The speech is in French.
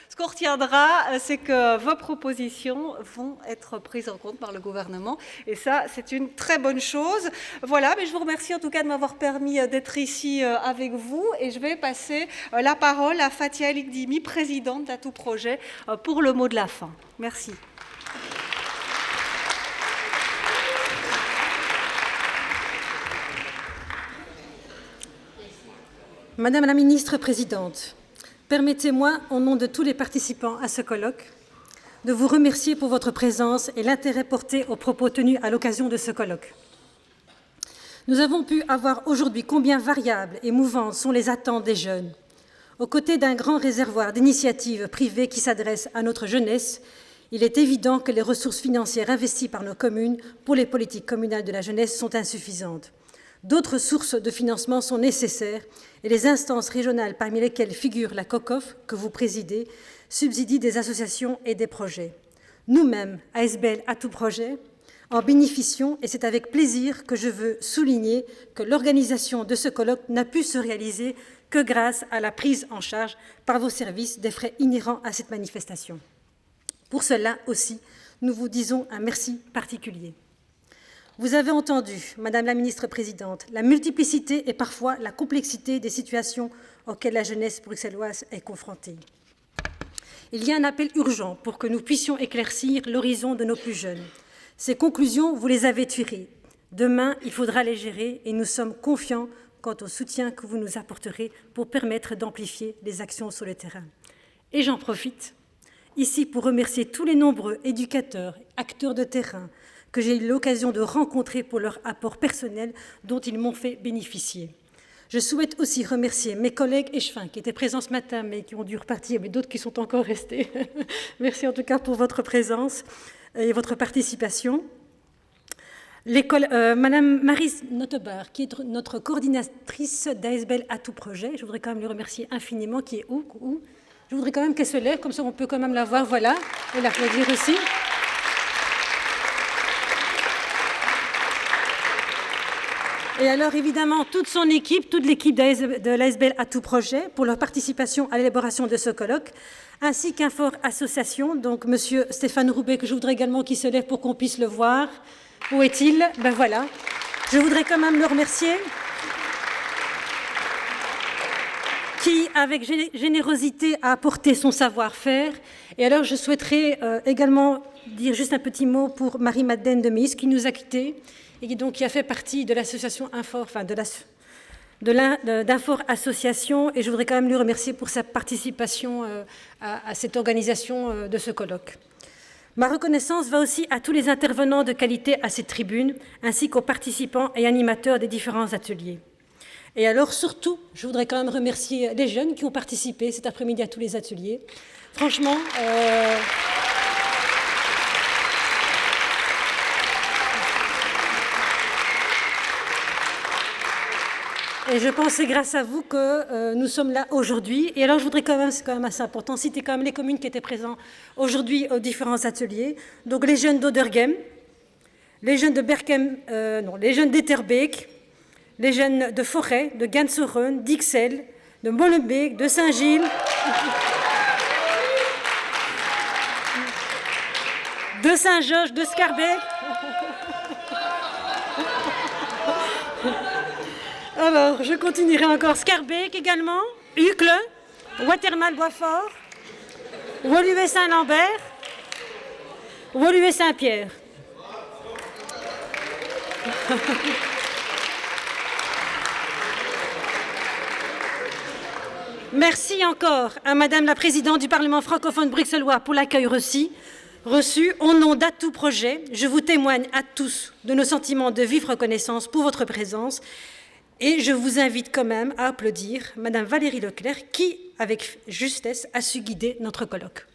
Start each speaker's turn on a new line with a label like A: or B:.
A: Ce qu'on retiendra, c'est que vos propositions vont être prises en compte par le gouvernement. Et ça, c'est une très bonne chose. Voilà, mais je vous remercie en tout cas de m'avoir permis d'être ici avec vous. Et je vais passer la parole à Fatia Elikdimi, présidente d'Atout Projet, pour le mot de la fin. Merci.
B: Madame la ministre présidente, permettez-moi, au nom de tous les participants à ce colloque, de vous remercier pour votre présence et l'intérêt porté aux propos tenus à l'occasion de ce colloque. Nous avons pu avoir aujourd'hui combien variables et mouvantes sont les attentes des jeunes. Aux côtés d'un grand réservoir d'initiatives privées qui s'adressent à notre jeunesse, il est évident que les ressources financières investies par nos communes pour les politiques communales de la jeunesse sont insuffisantes. D'autres sources de financement sont nécessaires et les instances régionales, parmi lesquelles figure la COCOF, que vous présidez, subsidient des associations et des projets. Nous-mêmes, ASBL Atout Projet, en bénéficions et c'est avec plaisir que je veux souligner que l'organisation de ce colloque n'a pu se réaliser que grâce à la prise en charge par vos services des frais inhérents à cette manifestation. Pour cela aussi, nous vous disons un merci particulier. Vous avez entendu, Madame la Ministre Présidente, la multiplicité et parfois la complexité des situations auxquelles la jeunesse bruxelloise est confrontée. Il y a un appel urgent pour que nous puissions éclaircir l'horizon de nos plus jeunes. Ces conclusions, vous les avez tirées. Demain, il faudra les gérer et nous sommes confiants quant au soutien que vous nous apporterez pour permettre d'amplifier les actions sur le terrain. Et j'en profite ici pour remercier tous les nombreux éducateurs, acteurs de terrain, que j'ai eu l'occasion de rencontrer pour leur apport personnel dont ils m'ont fait bénéficier. Je souhaite aussi remercier mes collègues échevins qui étaient présents ce matin mais qui ont dû repartir, mais d'autres qui sont encore restés. Merci en tout cas pour votre présence et votre participation. Madame Maryse Notebar, qui est notre coordinatrice d'ASBL Atout Projet, je voudrais quand même lui remercier infiniment, qui est où je voudrais quand même qu'elle se lève, comme ça on peut quand même la voir, voilà, et l'applaudir aussi. Et alors, évidemment, toute son équipe, toute l'équipe de l'ASBL Atout Projet pour leur participation à l'élaboration de ce colloque, ainsi qu'Infor Association, donc Monsieur Stéphane Roubaix, que je voudrais également qu'il se lève pour qu'on puisse le voir. Où est-il? Ben voilà. Je voudrais quand même le remercier, qui, avec générosité, a apporté son savoir-faire. Et alors, je souhaiterais également dire juste un petit mot pour Marie-Madeleine de Mise, qui nous a quittés, et donc qui a fait partie de l'association Infor, enfin d'Infor Association, et je voudrais quand même lui remercier pour sa participation à cette organisation de ce colloque. Ma reconnaissance va aussi à tous les intervenants de qualité à cette tribune, ainsi qu'aux participants et animateurs des différents ateliers. Et alors surtout, je voudrais quand même remercier les jeunes qui ont participé cet après-midi à tous les ateliers. Franchement, et je pense que c'est grâce à vous que nous sommes là aujourd'hui. Et alors, je voudrais quand même, c'est quand même assez important, citer quand même les communes qui étaient présentes aujourd'hui aux différents ateliers. Donc, les jeunes d'Oderghem, les jeunes de Berchem, les jeunes d'Etterbeek, les jeunes de Forêt, de Gansoren, d'Ixelles, de Molenbeek, de Saint-Gilles, de Saint-Georges, de Scarbeck. Alors, je continuerai encore. Scarbeck également, Uccle, Watermal-Boisfort, Woluwe-Saint-Lambert, Woluwe-Saint-Pierre. Merci encore à Madame la Présidente du Parlement francophone bruxellois pour l'accueil reçu. Au nom d'Atout Projet, je vous témoigne à tous de nos sentiments de vive reconnaissance pour votre présence. Et je vous invite quand même à applaudir Madame Valérie Leclerc qui, avec justesse, a su guider notre colloque.